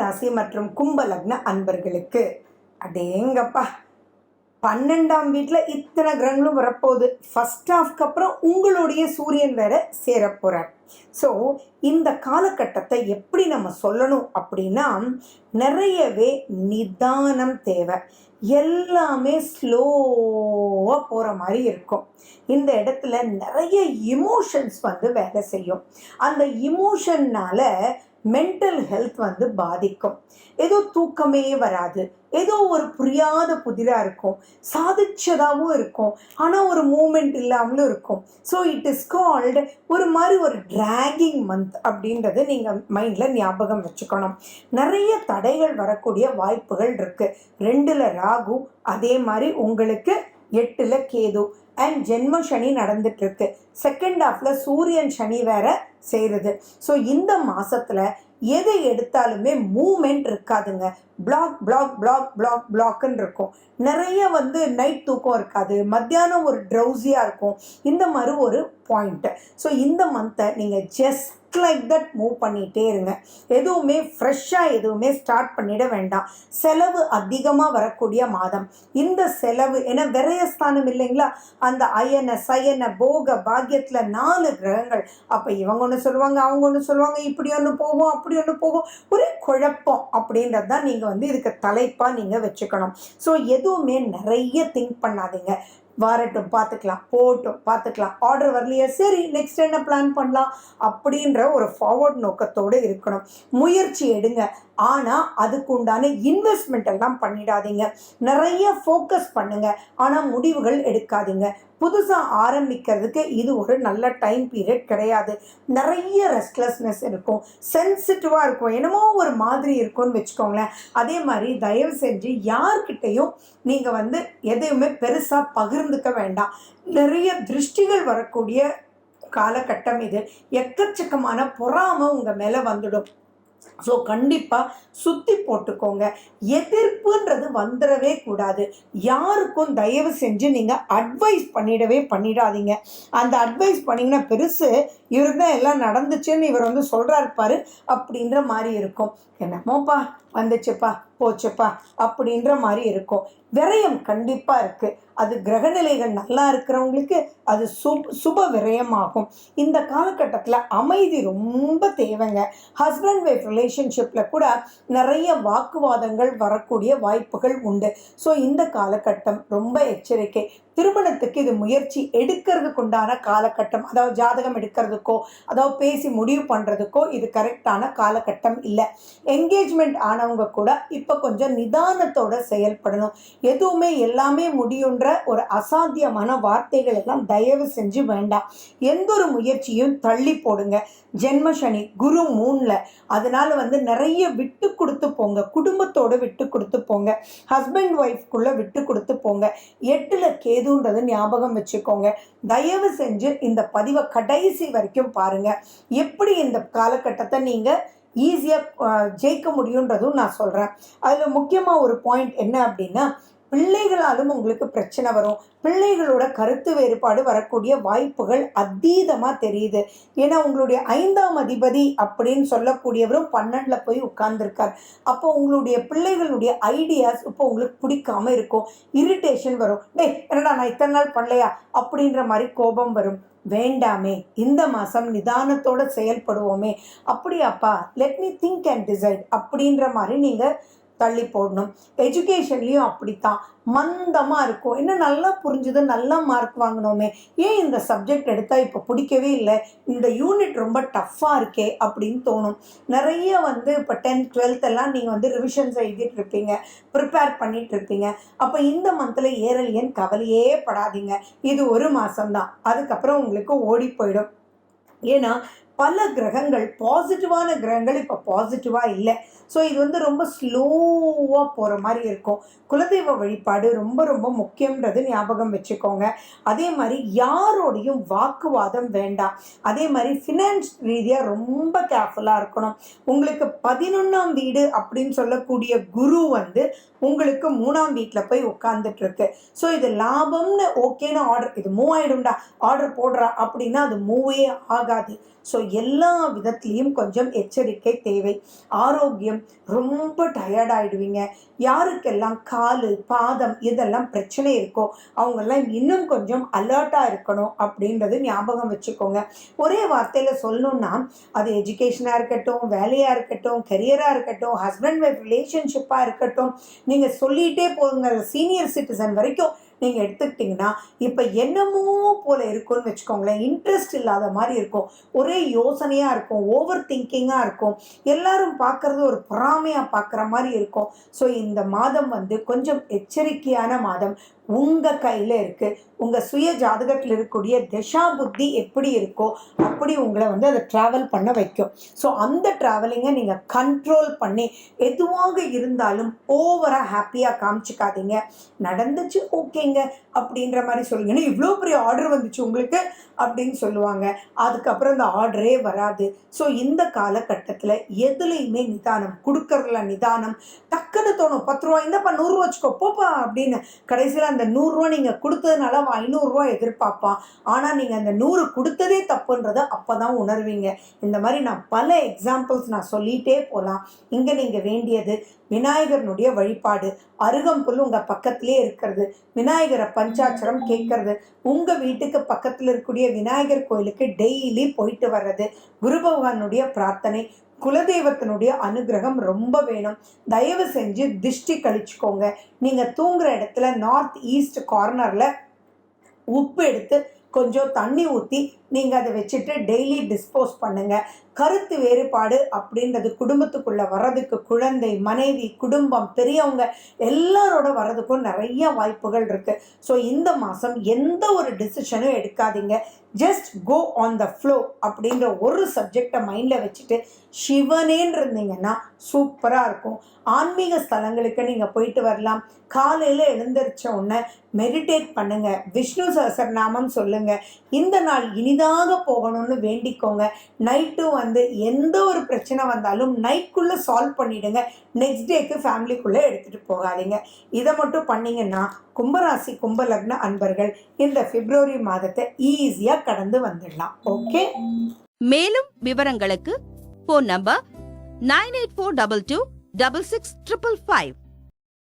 ராசி மற்றும் கும்ப லக்ன அன்பர்களுக்கு அடேங்கப்பா 12ஆம் வீட்டில் இத்தனை கிரகங்களும் வரப்போகுது. ஃபர்ஸ்ட் ஹாஃப்க்கு அப்புறம் உங்களுடைய சூரியன் வேற சேரப்போகிறார். ஸோ இந்த காலகட்டத்தை எப்படி நம்ம சொல்லணும் அப்படின்னா, நிறையவே நிதானம் தேவை. எல்லாமே ஸ்லோவாக போகிற மாதிரி இருக்கும். இந்த இடத்துல நிறைய இமோஷன்ஸ் வேலை செய்யும். அந்த இமோஷன்னால் மென்டல் ஹெல்த் பாதிக்கும். ஏதோ தூக்கமே வராது, ஏதோ ஒரு புரியாத புதிராக இருக்கும், சாதிச்சதாகவும் இருக்கும், ஆனால் ஒரு மூமெண்ட் இல்லாமலும் இருக்கும். ஸோ இட் இஸ் கால்டு ஒரு மாதிரி ஒரு டிராகிங் மந்த் அப்படின்றது நீங்கள் மைண்டில் ஞாபகம் வச்சுக்கணும். நிறைய தடைகள் வரக்கூடிய வாய்ப்புகள் இருக்குது. 2ல் ராகு, அதே மாதிரி உங்களுக்கு 8ல் கேது அண்ட் ஜென்ம சனி நடந்துட்டுருக்கு. செகண்ட் ஹாஃபில் சூரியன் சனி வேற செய்கிறது. ஸோ இந்த மாதத்தில் எதை எடுத்தாலுமே மூமெண்ட் இருக்காதுங்க. பிளாக் பிளாக் பிளாக் பிளாக் பிளாக்குன்னு இருக்கும். நிறைய நைட் தூக்கம் இருக்காது, மத்தியானம் ஒரு ட்ரௌசியாக இருக்கும். இந்த மாதிரி ஒரு பாயிண்ட்டு. ஸோ இந்த மந்த்தை நீங்கள் ஜஸ்ட் லைக் தட் மூவ் பண்ணிகிட்டே இருங்க. எதுவுமே ஃப்ரெஷ்ஷாக எதுவுமே ஸ்டார்ட் பண்ணிட வேண்டாம். செலவு அதிகமாக வரக்கூடிய மாதம் இந்த செலவு. ஏன்னா விரயஸ்தானம் இல்லைங்களா, அந்த அயன சயன போக பாக்கியத்தில் 4 கிரகங்கள். அப்போ இவங்க ஒன்று சொல்லுவாங்க, அவங்க ஒன்று சொல்லுவாங்க, இப்படி ஒன்று போகும் அப்படி ஒன்று போகும், ஒரே குழப்பம் அப்படின்றது தான் நீங்கள் இதுக்கு தலைப்பாக நீங்கள் வச்சுக்கணும். ஸோ எதுவுமே நிறைய திங்க் பண்ணாதீங்க. வரட்டும் பார்த்துக்கலாம், போட்டும் பார்த்துக்கலாம், ஆர்டர் வரலையா சரி நெக்ஸ்ட் என்ன பிளான் பண்ணலாம் அப்படின்ற ஒரு ஃபார்வர்ட் நோக்கத்தோடு இருக்கணும். முயற்சி எடுங்க, ஆனால் அதுக்கு உண்டான இன்வெஸ்ட்மெண்ட் எல்லாம் பண்ணிடாதீங்க. நிறைய ஃபோக்கஸ் பண்ணுங்க, ஆனால் முடிவுகள் எடுக்காதீங்க. புதுசாக ஆரம்பிக்கிறதுக்கு இது ஒரு நல்ல டைம் பீரியட் கிடையாது. நிறைய ரெஸ்ட்லெஸ்னஸ் இருக்கும், சென்சிட்டிவாக இருக்கும், என்னமோ ஒரு மாதிரி இருக்கும்னு வச்சுக்கோங்களேன். அதே மாதிரி தயவு செஞ்சு யார்கிட்டையும் நீங்கள் எதையுமே பெருசாக பகிர்ந்துக்க வேண்டாம். நிறைய திருஷ்டிகள் வரக்கூடிய காலகட்டம் இது. எக்கச்சக்கமான பொறாமை உங்கள் மேலே வந்துடும். ஸோ கண்டிப்பாக சுற்றி போட்டுக்கோங்க. எதிர்ப்புன்றது வந்துடவே கூடாது. யாருக்கும் தயவு செஞ்சு நீங்கள் அட்வைஸ் பண்ணிடாதீங்க. அந்த அட்வைஸ் பண்ணிங்கன்னா பெருசு இவருக்கு தான் எல்லாம் நடந்துச்சுன்னு இவர் சொல்கிறாரு பாரு அப்படின்ற மாதிரி இருக்கும். என்னமோப்பா வந்துச்சுப்பா போச்சுப்பா அப்படின்ற மாதிரி இருக்கும். விரயம் கண்டிப்பாக இருக்குது. அது கிரகநிலைகள் நல்லா இருக்கிறவங்களுக்கு அது சுப விரயமாகும். இந்த காலகட்டத்தில் அமைதி ரொம்ப தேவைங்க. ஹஸ்பண்ட் ஒய்ஃப் ரிலேஷன்ஷிப்பில் கூட நிறைய வாக்குவாதங்கள் வரக்கூடிய வாய்ப்புகள் உண்டு. ஸோ இந்த காலகட்டம் ரொம்ப எச்சரிக்கை. திருமணத்துக்கு இது முயற்சி எடுக்கிறதுக்கு உண்டான காலகட்டம். அதாவது ஜாதகம் எடுக்கிறதுக்கோ அதாவது பேசி முடிவு பண்ணுறதுக்கோ இது கரெக்டான காலகட்டம் இல்லை. என்கேஜ்மெண்ட் ஆனவங்க கூட இப்போ கொஞ்சம் நிதானத்தோடு செயல்படணும். எதுவுமே எல்லாமே முடியுன்ற ஒரு அசாத்தியமான வார்த்தைகள் எல்லாம் தயவு செஞ்சு வேண்டாம். எந்த ஒரு முயற்சியும் தள்ளி போடுங்க. ஜென்ம சனி குரு 3ல், அதனால நிறைய விட்டு கொடுத்து போங்க. குடும்பத்தோடு விட்டு கொடுத்து போங்க. ஹஸ்பண்ட் ஒய்ஃப்குள்ளே விட்டு கொடுத்து போங்க. 8ல் கேதுன்றது ஞாபகம் வச்சுக்கோங்க. தயவு செஞ்சு இந்த பதிவை கடைசி வரைக்கும் பாருங்க. எப்படி இந்த காலகட்டத்தை நீங்கள் ஈஸியாக ஜெயிக்க முடியுன்றதும் நான் சொல்கிறேன். அதில் முக்கியமாக ஒரு பாயிண்ட் என்ன அப்படின்னா, பிள்ளைகளாலும் உங்களுக்கு பிரச்சனை வரும். பிள்ளைகளோட கருத்து வேறுபாடு வரக்கூடிய வாய்ப்புகள் அதீதமாக தெரியுது. ஏன்னா உங்களுடைய 5ஆம் அதிபதி அப்படின்னு சொல்லக்கூடியவரும் 12ல் போய் உட்கார்ந்துருக்கார். அப்போ உங்களுடைய பிள்ளைகளுடைய ஐடியாஸ் இப்போ உங்களுக்கு பிடிக்காம இருக்கும். இரிட்டேஷன் வரும். டேய் என்னடா நான் இத்தனை நாள் பண்ணலையா அப்படின்ற மாதிரி கோபம் வரும். வேண்டாமே, இந்த மாதம் நிதானத்தோடு செயல்படுவோமே. அப்படியாப்பா let me think and decide அப்படின்ற மாதிரி நீங்கள் தள்ளி போடணும். எஜுகேஷன்லேயும் அப்படித்தான் மந்தமாக இருக்கும். இன்னும் நல்லா புரிஞ்சுது, நல்லா மார்க் வாங்கினோமே, ஏன் இந்த சப்ஜெக்ட் எடுத்தால் இப்போ பிடிக்கவே இல்லை, இந்த யூனிட் ரொம்ப டஃப்பாக இருக்கே அப்படின்னு தோணும். நிறைய இப்போ 10th 12th எல்லாம் நீங்கள் ரிவிஷன்ஸ் எழுதிட்டு இருப்பீங்க, ப்ரிப்பேர் பண்ணிட்டு இருப்பீங்க. அப்போ இந்த மந்தில் ஏறலையேன்னு கவலையே படாதீங்க. இது ஒரு மாதம்தான், அதுக்கப்புறம் உங்களுக்கு ஓடி போயிடும். ஏன்னா பல கிரகங்கள் பாசிட்டிவான கிரகங்கள் இப்போ பாசிட்டிவாக இல்லை. ஸோ இது ரொம்ப ஸ்லோவாக போகிற மாதிரி இருக்கும். குலதெய்வ வழிபாடு ரொம்ப ரொம்ப முக்கியன்றது ஞாபகம் வச்சுக்கோங்க. அதே மாதிரி யாரோடையும் வாக்குவாதம் வேண்டாம். அதே மாதிரி ஃபினான்ஸ் ரீதியாக ரொம்ப கேர்ஃபுல்லாக இருக்கணும். உங்களுக்கு 11ஆம் வீடு அப்படின்னு சொல்லக்கூடிய குரு உங்களுக்கு 3ஆம் வீட்டில் போய் உட்கார்ந்துட்டுருக்கு. ஸோ இது லாபம்னு ஓகேன்னு ஆர்டர், இது மூவ் ஆகிடும்டா ஆர்டர் போடுறா அப்படின்னா அது மூவே ஆகாது. ஸோ எல்லா விதத்துலேயும் கொஞ்சம் எச்சரிக்கை தேவை. ஆரோக்கியம், ரொம்ப டயர்டாயிடுவீங்க. யாருக்கெல்லாம் காலு பாதம் இதெல்லாம் பிரச்சனை இருக்கோ அவங்கெல்லாம் இன்னும் கொஞ்சம் அலர்ட்டாக இருக்கணும் அப்படின்றது ஞாபகம் வச்சுக்கோங்க. ஒரே வார்த்தையில் சொல்லணும்னா, அது எஜுகேஷனாக இருக்கட்டும், வேலையாக இருக்கட்டும், கெரியராக இருக்கட்டும், ஹஸ்பண்ட் ஒய்ஃப் ரிலேஷன்ஷிப்பாக இருக்கட்டும், நீங்கள் சொல்லிகிட்டே போங்க. சீனியர் சிட்டிசன் வரைக்கும் நீங்கள் எடுத்துக்கிட்டிங்கன்னா இப்போ என்னமோ போல் இருக்கும்னு வச்சுக்கோங்களேன். இன்ட்ரெஸ்ட் இல்லாத மாதிரி இருக்கும், ஒரே யோசனையாக இருக்கும், ஓவர் திங்கிங்காக இருக்கும், எல்லாரும் பார்க்குறது ஒரு பொறாமையாக பார்க்குற மாதிரி இருக்கும். ஸோ இந்த மாதம் கொஞ்சம் எச்சரிக்கையான மாதம். உங்கள் கையில் இருக்குது. உங்கள் சுய ஜாதகத்தில் இருக்கக்கூடிய திசா புத்தி எப்படி இருக்கோ அப்படி உங்களை அதை ட்ராவல் பண்ண வைக்கும். ஸோ அந்த ட்ராவலிங்கை நீங்கள் கண்ட்ரோல் பண்ணி எதுவாக இருந்தாலும் ஓவராக ஹாப்பியாக காமிச்சிக்காதீங்க. நடந்துச்சு ஓகேங்க அப்படின்ற மாதிரி சொல்லுங்கன்னா, இவ்வளோ பெரிய ஆர்டர் வந்துச்சு உங்களுக்கு அப்படின்னு சொல்லுவாங்க. அதுக்கப்புறம் இந்த ஆர்டரே வராது. ஸோ இந்த காலகட்டத்தில் எதுலேயுமே நிதானம், கொடுக்கறதுல நிதானம். டக்குன்னு தோணும், 10 ரூபா இந்தப்பா 100 ரூபா வச்சுக்கோ போப்பா அப்படின்னு. கடைசியில் அந்த 100 ரூபா நீங்கள் கொடுத்ததுனால அவன் 500 ரூபா எதிர்பார்ப்பான். ஆனால் நீங்கள் அந்த 100 கொடுத்ததே தப்புன்றதை அப்போ தான் உணர்வீங்க. இந்த மாதிரி நான் பல எக்ஸாம்பிள்ஸ் நான் சொல்லிகிட்டே போகலாம். இங்கே நீங்கள் வேண்டியது விநாயகர்னுடைய வழிபாடு. அருகம்புல் உங்கள் பக்கத்திலே இருக்கிறது, விநாயகரை பஞ்சாட்சரம் கேட்கறது, உங்கள் வீட்டுக்கு பக்கத்தில் இருக்கக்கூடிய விநாயகர் கோயிலுக்கு டெய்லி போயிட்டு வர்றது, குரு பகவானுடைய பிரார்த்தனை, குலதெய்வத்தினுடைய அனுகிரகம் ரொம்ப வேணும். தயவு செஞ்சு திஷ்டி கழிச்சுக்கோங்க. நீங்கள் தூங்குற இடத்துல நார்த் ஈஸ்ட் கார்னரில் உப்பு எடுத்து கொஞ்சம் தண்ணி ஊற்றி நீங்கள் அதை வச்சுட்டு டெய்லி டிஸ்போஸ் பண்ணுங்கள். கருத்து வேறுபாடு அப்படின்றது குடும்பத்துக்குள்ளே வர்றதுக்கு குழந்தை, மனைவி, குடும்பம், பெரியவங்க எல்லாரோட வர்றதுக்கும் நிறைய வாய்ப்புகள் இருக்குது. ஸோ இந்த மாதம் எந்த ஒரு டிசிஷனும் எடுக்காதீங்க. Just go on the flow அப்படின்ற ஒரு சப்ஜெக்டை மைண்டில் வச்சுட்டு சிவனேன்னு இருந்தீங்கன்னா சூப்பராக இருக்கும். ஆன்மீக ஸ்தலங்களுக்கு நீங்கள் போயிட்டு வரலாம். காலையில் எழுந்திரிச்ச உடனே மெடிடேட் பண்ணுங்கள், விஷ்ணு சஹஸ்ரநாமம் சொல்லுங்கள். இந்த நாள் இனிதாக போகணும்னு வேண்டிக்கோங்க. நைட்டும் எந்த ஒரு பிரச்சனை வந்தாலும் நைட்குள்ளே சால்வ் பண்ணிவிடுங்க. நெக்ஸ்ட் டேக்கு ஃபேமிலிக்குள்ளே எடுத்துகிட்டு போகாதீங்க. இதை மட்டும் பண்ணிங்கன்னா கும்பராசி கும்ப லக்ன அன்பர்கள் இந்த பிப்ரவரி மாதத்தை ஈஸியாக கடந்து வந்துடலாம். ஓகே. மேலும் விவரங்களுக்கு ஃபோன் நம்பர் 9842266555